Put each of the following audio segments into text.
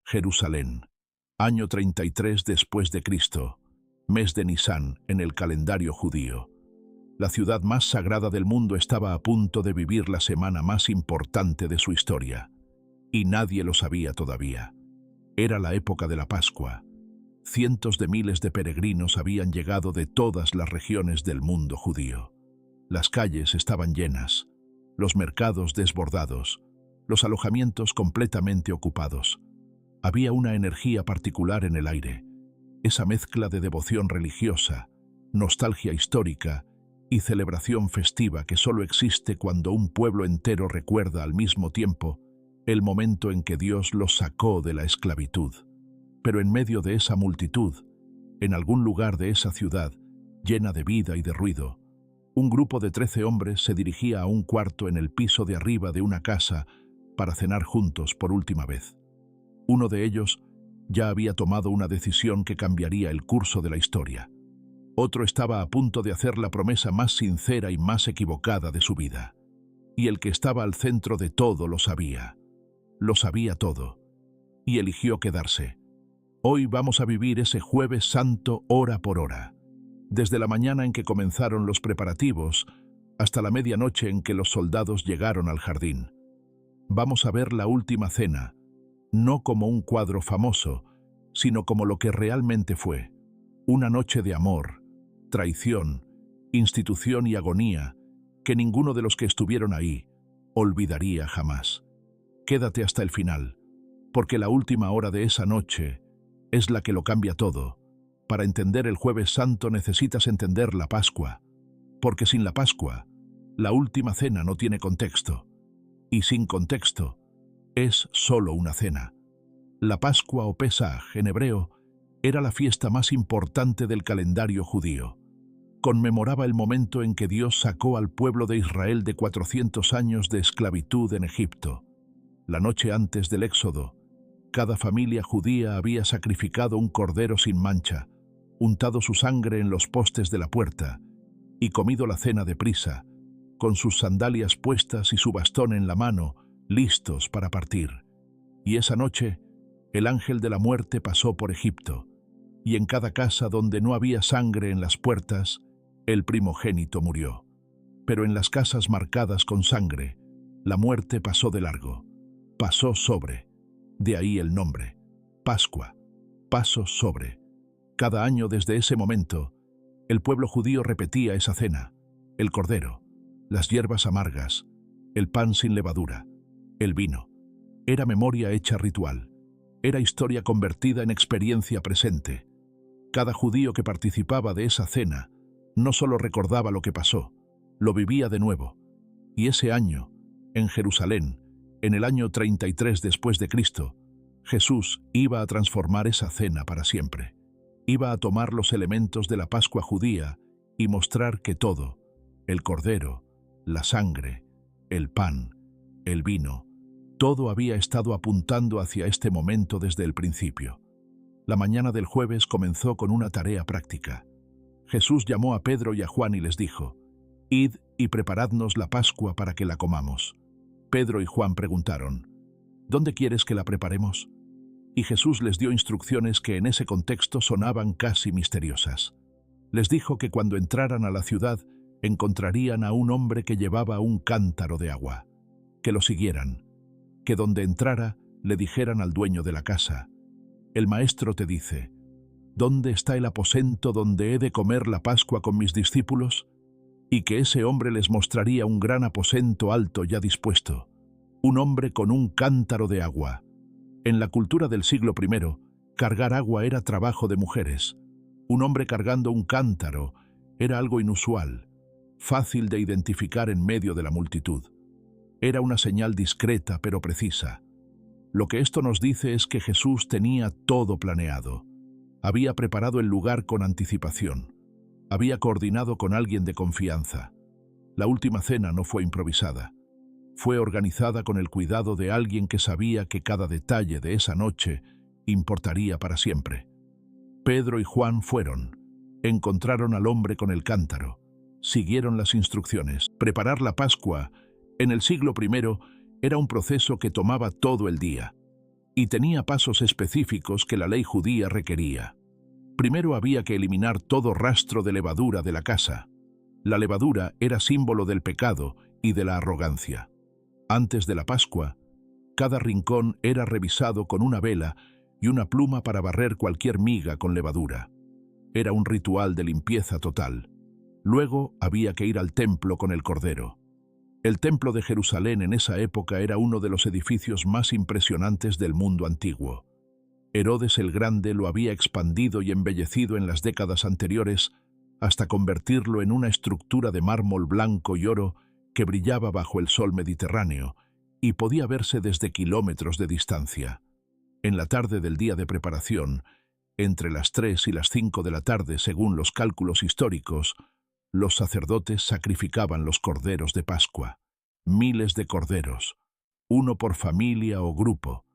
Jerusalén, año 33 después de Cristo, mes de Nisán en el calendario judío. La ciudad más sagrada del mundo estaba a punto de vivir la semana más importante de su historia, y nadie lo sabía todavía. Era la época de la Pascua. Cientos de miles de peregrinos habían llegado de todas las regiones del mundo judío. Las calles estaban llenas, los mercados desbordados, los alojamientos completamente ocupados. Había una energía particular en el aire, esa mezcla de devoción religiosa, nostalgia histórica y celebración festiva que solo existe cuando un pueblo entero recuerda al mismo tiempo el momento en que Dios los sacó de la esclavitud. Pero en medio de esa multitud, en algún lugar de esa ciudad, llena de vida y de ruido, un grupo de 13 hombres se dirigía a un cuarto en el piso de arriba de una casa para cenar juntos por última vez. Uno de ellos ya había tomado una decisión que cambiaría el curso de la historia. Otro estaba a punto de hacer la promesa más sincera y más equivocada de su vida. Y el que estaba al centro de todo lo sabía todo, y eligió quedarse. Hoy vamos a vivir ese Jueves Santo hora por hora, desde la mañana en que comenzaron los preparativos hasta la medianoche en que los soldados llegaron al jardín. Vamos a ver la última cena, no como un cuadro famoso, sino como lo que realmente fue, una noche de amor, traición, institución y agonía que ninguno de los que estuvieron ahí olvidaría jamás. Quédate hasta el final, porque la última hora de esa noche es la que lo cambia todo. Para entender el Jueves Santo necesitas entender la Pascua, porque sin la Pascua, la última cena no tiene contexto, y sin contexto, es solo una cena. La Pascua o Pesaj, en hebreo, era la fiesta más importante del calendario judío. Conmemoraba el momento en que Dios sacó al pueblo de Israel de 400 años de esclavitud en Egipto. La noche antes del Éxodo, cada familia judía había sacrificado un cordero sin mancha, untado su sangre en los postes de la puerta y comido la cena deprisa, con sus sandalias puestas y su bastón en la mano, listos para partir. Y esa noche, el ángel de la muerte pasó por Egipto, y en cada casa donde no había sangre en las puertas, el primogénito murió. Pero en las casas marcadas con sangre, la muerte pasó de largo, pasó sobre. De ahí el nombre, Pascua, paso sobre. Cada año desde ese momento, el pueblo judío repetía esa cena, el cordero, las hierbas amargas, el pan sin levadura, el vino. Era memoria hecha ritual, era historia convertida en experiencia presente. Cada judío que participaba de esa cena no solo recordaba lo que pasó, lo vivía de nuevo. Y ese año, en Jerusalén, en el año 33 después de Cristo, Jesús iba a transformar esa cena para siempre. Iba a tomar los elementos de la Pascua judía y mostrar que todo, el cordero, la sangre, el pan, el vino, todo había estado apuntando hacia este momento desde el principio. La mañana del jueves comenzó con una tarea práctica. Jesús llamó a Pedro y a Juan y les dijo: «Id y preparadnos la Pascua para que la comamos». Pedro y Juan preguntaron: «¿Dónde quieres que la preparemos?». Y Jesús les dio instrucciones que en ese contexto sonaban casi misteriosas. Les dijo que cuando entraran a la ciudad encontrarían a un hombre que llevaba un cántaro de agua, que lo siguieran, que donde entrara le dijeran al dueño de la casa: «El maestro te dice, ¿dónde está el aposento donde he de comer la Pascua con mis discípulos?». Y que ese hombre les mostraría un gran aposento alto ya dispuesto, un hombre con un cántaro de agua. En la cultura del siglo I, cargar agua era trabajo de mujeres. Un hombre cargando un cántaro era algo inusual, fácil de identificar en medio de la multitud. Era una señal discreta pero precisa. Lo que esto nos dice es que Jesús tenía todo planeado. Había preparado el lugar con anticipación. Había coordinado con alguien de confianza. La última cena no fue improvisada. Fue organizada con el cuidado de alguien que sabía que cada detalle de esa noche importaría para siempre. Pedro y Juan fueron, encontraron al hombre con el cántaro, siguieron las instrucciones. Preparar la Pascua, en el siglo I, era un proceso que tomaba todo el día. y tenía pasos específicos que la ley judía requería. Primero había que eliminar todo rastro de levadura de la casa. La levadura era símbolo del pecado y de la arrogancia. Antes de la Pascua, cada rincón era revisado con una vela y una pluma para barrer cualquier miga con levadura. Era un ritual de limpieza total. Luego había que ir al templo con el cordero. El templo de Jerusalén en esa época era uno de los edificios más impresionantes del mundo antiguo. Herodes el Grande lo había expandido y embellecido en las décadas anteriores hasta convertirlo en una estructura de mármol blanco y oro que brillaba bajo el sol mediterráneo y podía verse desde kilómetros de distancia. En la tarde del día de preparación, entre las 3 y las 5 de la tarde según los cálculos históricos, los sacerdotes sacrificaban los corderos de Pascua, miles de corderos, uno por familia o grupo.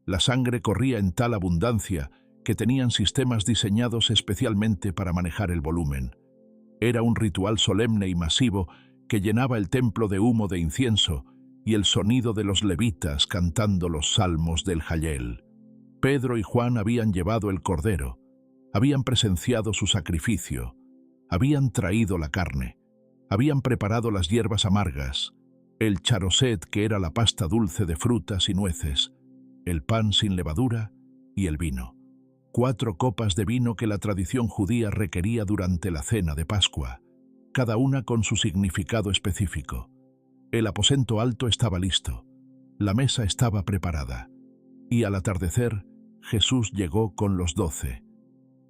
La sangre corría en tal abundancia que tenían sistemas diseñados especialmente para manejar el volumen. Era un ritual solemne y masivo que llenaba el templo de humo de incienso y el sonido de los levitas cantando los salmos del Hallel. Pedro y Juan habían llevado el cordero, habían presenciado su sacrificio, habían traído la carne, habían preparado las hierbas amargas, el charoset, que era la pasta dulce de frutas y nueces, el pan sin levadura y el vino. 4 copas de vino que la tradición judía requería durante la cena de Pascua, cada una con su significado específico. El aposento alto estaba listo, la mesa estaba preparada, y al atardecer Jesús llegó con los 12.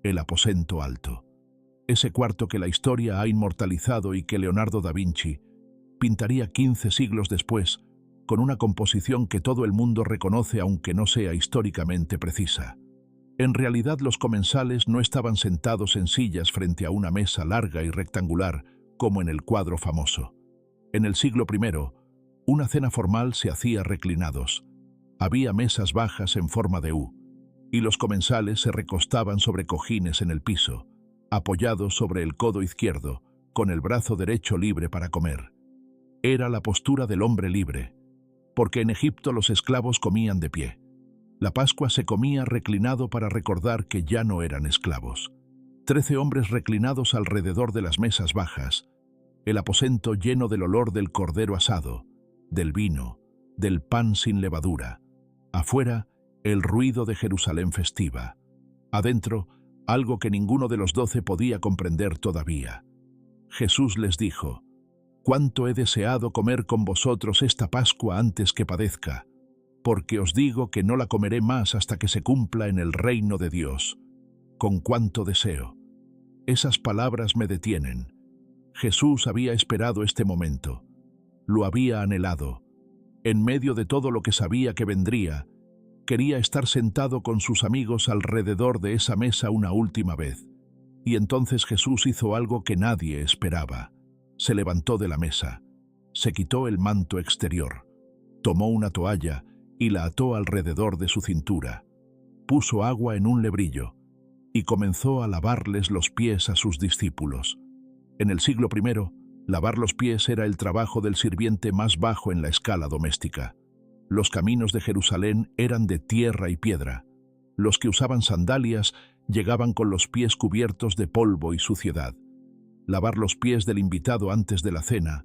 El aposento alto. Ese cuarto que la historia ha inmortalizado y que Leonardo da Vinci pintaría 15 siglos después, con una composición que todo el mundo reconoce aunque no sea históricamente precisa. En realidad los comensales no estaban sentados en sillas frente a una mesa larga y rectangular, como en el cuadro famoso. En el siglo I, una cena formal se hacía reclinados. Había mesas bajas en forma de U, y los comensales se recostaban sobre cojines en el piso, apoyados sobre el codo izquierdo, con el brazo derecho libre para comer. Era la postura del hombre libre, porque en Egipto los esclavos comían de pie. La Pascua se comía reclinado para recordar que ya no eran esclavos. 13 hombres reclinados alrededor de las mesas bajas, el aposento lleno del olor del cordero asado, del vino, del pan sin levadura. Afuera, el ruido de Jerusalén festiva. Adentro, algo que ninguno de los 12 podía comprender todavía. Jesús les dijo: «Cuánto he deseado comer con vosotros esta Pascua antes que padezca, porque os digo que no la comeré más hasta que se cumpla en el reino de Dios. Con cuánto deseo». Esas palabras me detienen. Jesús había esperado este momento. Lo había anhelado. En medio de todo lo que sabía que vendría, quería estar sentado con sus amigos alrededor de esa mesa una última vez. Y entonces Jesús hizo algo que nadie esperaba. Se levantó de la mesa, se quitó el manto exterior, tomó una toalla y la ató alrededor de su cintura, puso agua en un lebrillo y comenzó a lavarles los pies a sus discípulos. En el siglo I, lavar los pies era el trabajo del sirviente más bajo en la escala doméstica. Los caminos de Jerusalén eran de tierra y piedra. Los que usaban sandalias llegaban con los pies cubiertos de polvo y suciedad. Lavar los pies del invitado antes de la cena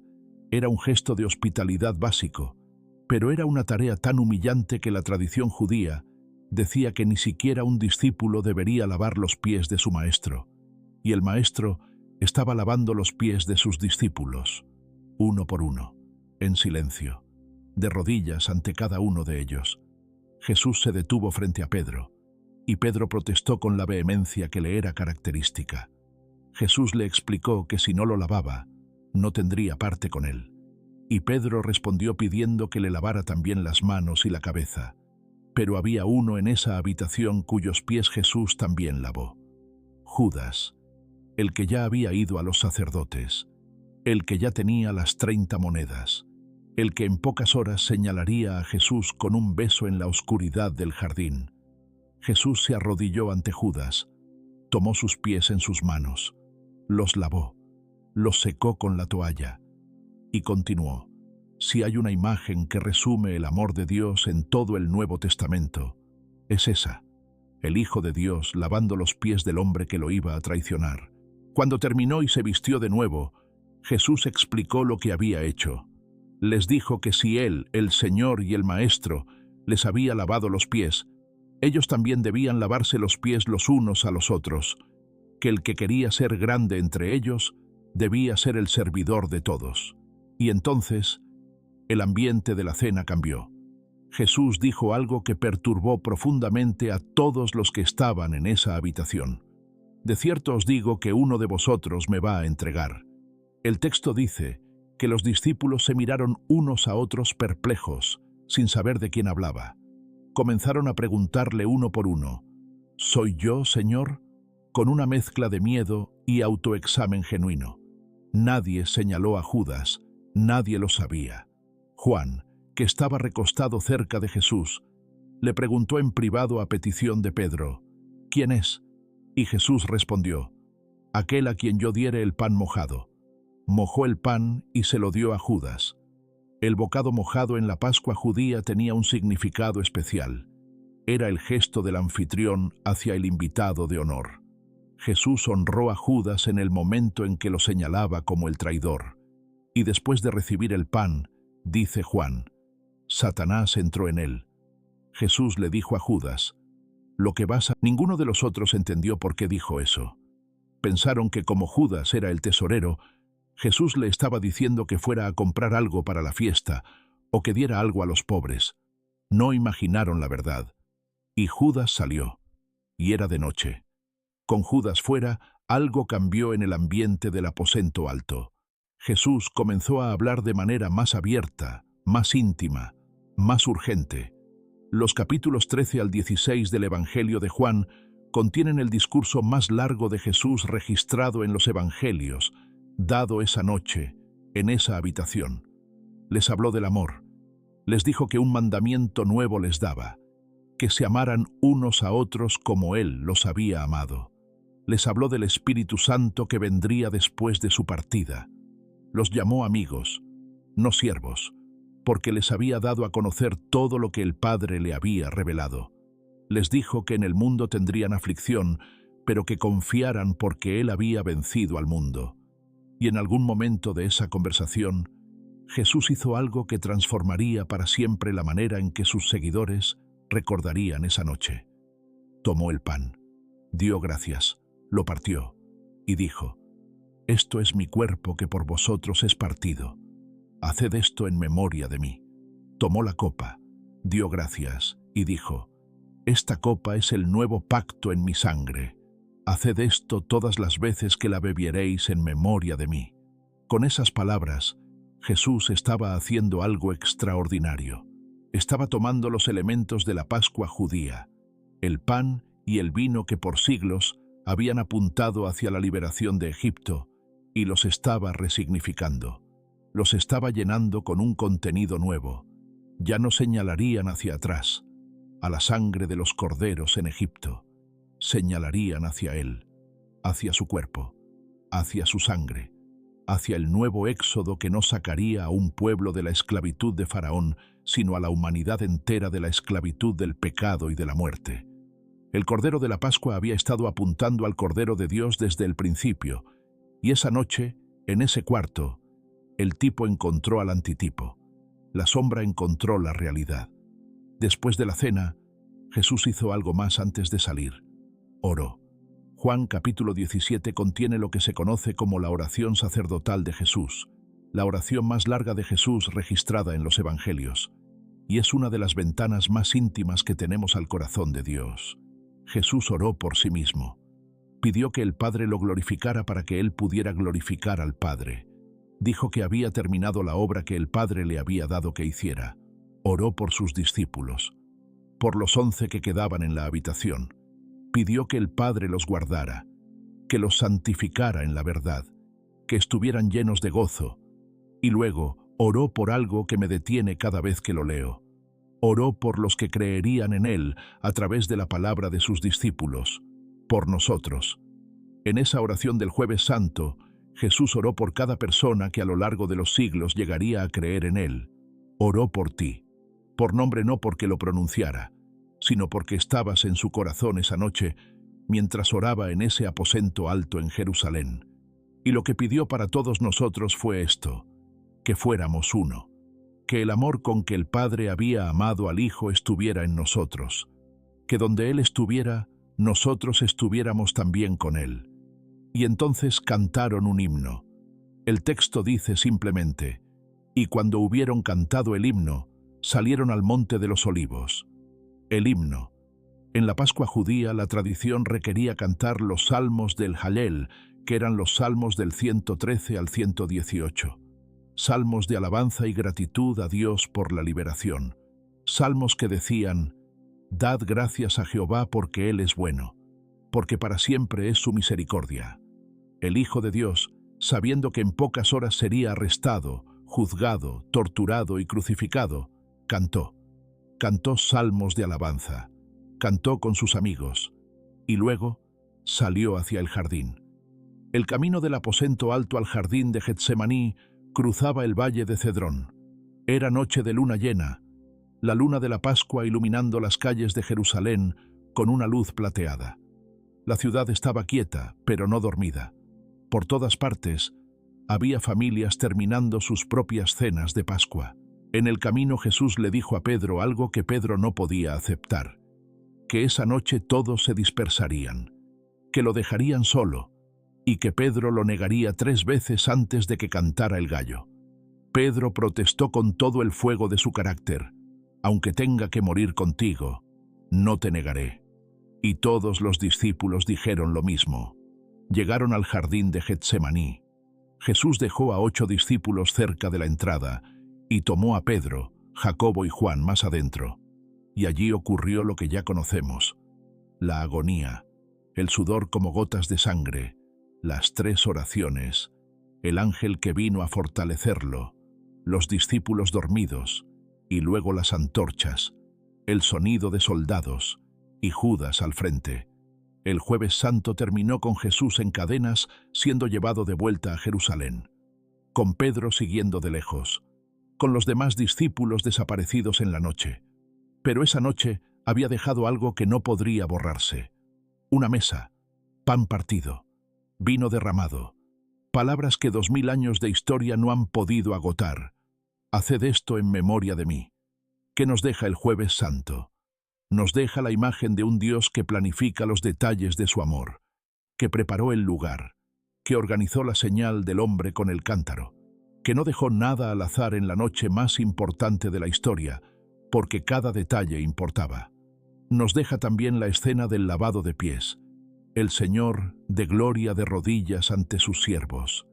era un gesto de hospitalidad básico, pero era una tarea tan humillante que la tradición judía decía que ni siquiera un discípulo debería lavar los pies de su maestro, y el maestro estaba lavando los pies de sus discípulos, uno por uno, en silencio, de rodillas ante cada uno de ellos. Jesús se detuvo frente a Pedro, y Pedro protestó con la vehemencia que le era característica. Jesús le explicó que si no lo lavaba, no tendría parte con él. Y Pedro respondió pidiendo que le lavara también las manos y la cabeza. Pero había uno en esa habitación cuyos pies Jesús también lavó. Judas, el que ya había ido a los sacerdotes, el que ya tenía las 30 monedas, el que en pocas horas señalaría a Jesús con un beso en la oscuridad del jardín. Jesús se arrodilló ante Judas, tomó sus pies en sus manos, los lavó, los secó con la toalla y continuó: si hay una imagen que resume el amor de Dios en todo el Nuevo Testamento, Es esa, el Hijo de Dios lavando los pies del hombre que lo iba a traicionar. Cuando terminó y se vistió de nuevo, Jesús explicó lo que había hecho. Les dijo que si Él, el Señor y el Maestro, les había lavado los pies, ellos también debían lavarse los pies los unos a los otros, que el que quería ser grande entre ellos debía ser el servidor de todos. Y entonces, el ambiente de la cena cambió. Jesús dijo algo que perturbó profundamente a todos los que estaban en esa habitación. De cierto os digo que uno de vosotros me va a entregar. El texto dice que los discípulos se miraron unos a otros perplejos, sin saber de quién hablaba. Comenzaron a preguntarle uno por uno, ¿soy yo, Señor?, con una mezcla de miedo y autoexamen genuino. Nadie señaló a Judas, nadie lo sabía. Juan, que estaba recostado cerca de Jesús, le preguntó en privado a petición de Pedro, ¿quién es? Y Jesús respondió, aquel a quien yo diere el pan mojado. Mojó el pan y se lo dio a Judas. El bocado mojado en la Pascua judía tenía un significado especial. Era el gesto del anfitrión hacia el invitado de honor. Jesús honró a Judas en el momento en que lo señalaba como el traidor. Y después de recibir el pan, dice Juan, Satanás entró en él. Jesús le dijo a Judas, lo que vas a... Ninguno de los otros entendió por qué dijo eso. Pensaron que como Judas era el tesorero, Jesús le estaba diciendo que fuera a comprar algo para la fiesta o que diera algo a los pobres. No imaginaron la verdad. Y Judas salió. Y era de noche. Con Judas fuera, algo cambió en el ambiente del aposento alto. Jesús comenzó a hablar de manera más abierta, más íntima, más urgente. Los capítulos 13 al 16 del Evangelio de Juan contienen el discurso más largo de Jesús registrado en los Evangelios, dado esa noche, en esa habitación. Les habló del amor. Les dijo que un mandamiento nuevo les daba, que se amaran unos a otros como Él los había amado. Les habló del Espíritu Santo que vendría después de su partida. Los llamó amigos, no siervos, porque les había dado a conocer todo lo que el Padre le había revelado. Les dijo que en el mundo tendrían aflicción, pero que confiaran porque Él había vencido al mundo. Y en algún momento de esa conversación, Jesús hizo algo que transformaría para siempre la manera en que sus seguidores recordarían esa noche. Tomó el pan, dio gracias, lo partió y dijo, esto es mi cuerpo que por vosotros es partido. Haced esto en memoria de mí. Tomó la copa, dio gracias y dijo, esta copa es el nuevo pacto en mi sangre. Haced esto todas las veces que la bebiereis en memoria de mí. Con esas palabras, Jesús estaba haciendo algo extraordinario. Estaba tomando los elementos de la Pascua judía, el pan y el vino que por siglos habían apuntado hacia la liberación de Egipto, y los estaba resignificando. Los estaba llenando con un contenido nuevo. Ya no señalarían hacia atrás, a la sangre de los corderos en Egipto. Señalarían hacia Él, hacia su cuerpo, hacia su sangre, hacia el nuevo éxodo que no sacaría a un pueblo de la esclavitud de Faraón, sino a la humanidad entera de la esclavitud del pecado y de la muerte. El Cordero de la Pascua había estado apuntando al Cordero de Dios desde el principio, y esa noche, en ese cuarto, el tipo encontró al antitipo. La sombra encontró la realidad. Después de la cena, Jesús hizo algo más antes de salir. Oró. Juan capítulo 17 contiene lo que se conoce como la oración sacerdotal de Jesús, la oración más larga de Jesús registrada en los Evangelios, y es una de las ventanas más íntimas que tenemos al corazón de Dios. Jesús oró por sí mismo. Pidió que el Padre lo glorificara para que Él pudiera glorificar al Padre. Dijo que había terminado la obra que el Padre le había dado que hiciera. Oró por sus discípulos, por los 11 que quedaban en la habitación. Pidió que el Padre los guardara, que los santificara en la verdad, que estuvieran llenos de gozo. Y luego oró por algo que me detiene cada vez que lo leo. Oró por los que creerían en Él a través de la palabra de sus discípulos, por nosotros. En esa oración del Jueves Santo, Jesús oró por cada persona que a lo largo de los siglos llegaría a creer en Él. Oró por ti, por nombre no porque lo pronunciara, sino porque estabas en su corazón esa noche mientras oraba en ese aposento alto en Jerusalén. Y lo que pidió para todos nosotros fue esto, que fuéramos uno, que el amor con que el Padre había amado al Hijo estuviera en nosotros, que donde Él estuviera, nosotros estuviéramos también con Él. Y entonces cantaron un himno. El texto dice simplemente, y cuando hubieron cantado el himno, salieron al monte de los olivos. El himno. En la Pascua judía la tradición requería cantar los salmos del Hallel, que eran los salmos del 113 al 118. Salmos de alabanza y gratitud a Dios por la liberación. Salmos que decían, «Dad gracias a Jehová porque Él es bueno, porque para siempre es su misericordia». El Hijo de Dios, sabiendo que en pocas horas sería arrestado, juzgado, torturado y crucificado, cantó salmos de alabanza, cantó con sus amigos, y luego salió hacia el jardín. El camino del aposento alto al jardín de Getsemaní cruzaba el valle de Cedrón. Era noche de luna llena, la luna de la Pascua iluminando las calles de Jerusalén con una luz plateada. La ciudad estaba quieta, pero no dormida. Por todas partes había familias terminando sus propias cenas de Pascua. En el camino Jesús le dijo a Pedro algo que Pedro no podía aceptar, que esa noche todos se dispersarían, que lo dejarían solo y que Pedro lo negaría 3 veces antes de que cantara el gallo. Pedro protestó con todo el fuego de su carácter, «Aunque tenga que morir contigo, no te negaré». Y todos los discípulos dijeron lo mismo. Llegaron al jardín de Getsemaní. Jesús dejó a 8 discípulos cerca de la entrada y tomó a Pedro, Jacobo y Juan más adentro. Y allí ocurrió lo que ya conocemos: la agonía, el sudor como gotas de sangre, las 3 oraciones, el ángel que vino a fortalecerlo, los discípulos dormidos, y luego las antorchas, el sonido de soldados y Judas al frente. El Jueves Santo terminó con Jesús en cadenas siendo llevado de vuelta a Jerusalén, con Pedro siguiendo de lejos, con los demás discípulos desaparecidos en la noche. Pero esa noche había dejado algo que no podría borrarse: una mesa, pan partido, vino derramado, palabras que 2000 años de historia no han podido agotar. Haced esto en memoria de mí. ¿Qué nos deja el Jueves Santo? Nos deja la imagen de un Dios que planifica los detalles de su amor, que preparó el lugar, que organizó la señal del hombre con el cántaro, que no dejó nada al azar en la noche más importante de la historia, porque cada detalle importaba. Nos deja también la escena del lavado de pies, el Señor de gloria de rodillas ante sus siervos,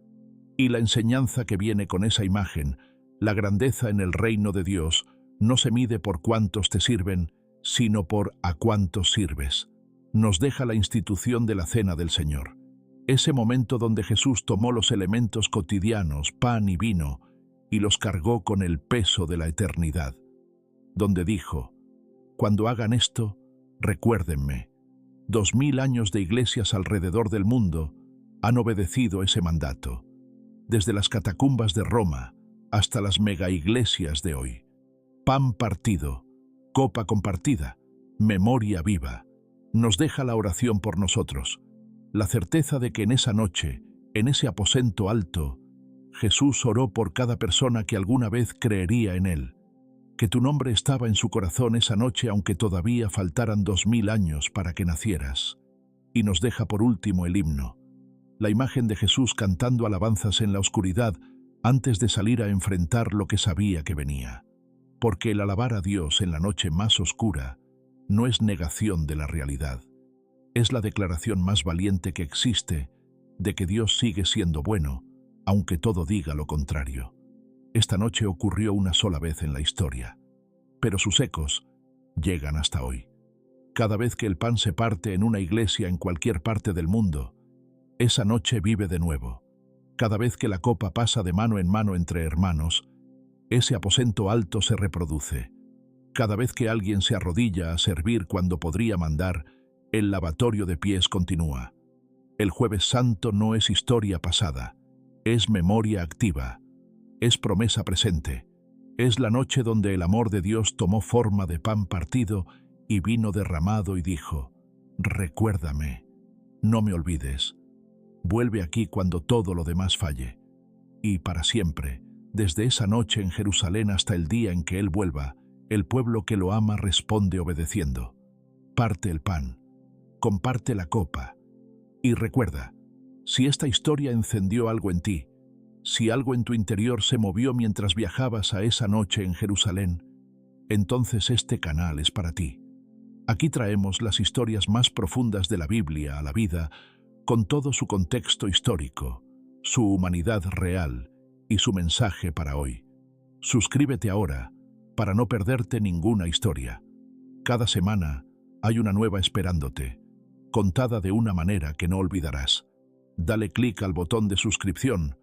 y la enseñanza que viene con esa imagen: la grandeza en el reino de Dios no se mide por cuántos te sirven, sino por a cuántos sirves. Nos deja la institución de la cena del Señor, ese momento donde Jesús tomó los elementos cotidianos, pan y vino, y los cargó con el peso de la eternidad, donde dijo: «Cuando hagan esto, recuérdenme». 2000 años de iglesias alrededor del mundo han obedecido ese mandato, desde las catacumbas de Roma hasta las megaiglesias de hoy. Pan partido, copa compartida, memoria viva. Nos deja la oración por nosotros, la certeza de que en esa noche, en ese aposento alto, Jesús oró por cada persona que alguna vez creería en Él, que tu nombre estaba en su corazón esa noche aunque todavía faltaran 2000 años para que nacieras. Y nos deja por último el himno, la imagen de Jesús cantando alabanzas en la oscuridad antes de salir a enfrentar lo que sabía que venía. Porque el alabar a Dios en la noche más oscura no es negación de la realidad, es la declaración más valiente que existe de que Dios sigue siendo bueno, aunque todo diga lo contrario. Esta noche ocurrió una sola vez en la historia, pero sus ecos llegan hasta hoy. Cada vez que el pan se parte en una iglesia en cualquier parte del mundo, esa noche vive de nuevo. Cada vez que la copa pasa de mano en mano entre hermanos, ese aposento alto se reproduce. Cada vez que alguien se arrodilla a servir cuando podría mandar, el lavatorio de pies continúa. El Jueves Santo no es historia pasada, es memoria activa, es promesa presente, es la noche donde el amor de Dios tomó forma de pan partido y vino derramado y dijo: «Recuérdame, no me olvides, vuelve aquí cuando todo lo demás falle». Y para siempre, desde esa noche en Jerusalén hasta el día en que Él vuelva, el pueblo que lo ama responde obedeciendo. Parte el pan, comparte la copa, y recuerda, si esta historia encendió algo en ti, si algo en tu interior se movió mientras viajabas a esa noche en Jerusalén, entonces este canal es para ti. Aquí traemos las historias más profundas de la Biblia a la vida, con todo su contexto histórico, su humanidad real y su mensaje para hoy. Suscríbete ahora para no perderte ninguna historia. Cada semana hay una nueva esperándote, contada de una manera que no olvidarás. Dale clic al botón de suscripción,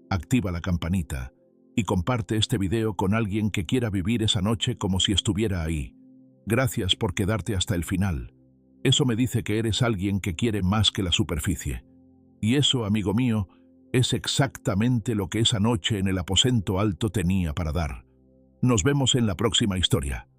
activa la campanita y comparte este video con alguien que quiera vivir esa noche como si estuviera ahí. Gracias por quedarte hasta el final. Eso me dice que eres alguien que quiere más que la superficie. Y eso, amigo mío, es exactamente lo que esa noche en el aposento alto tenía para dar. Nos vemos en la próxima historia.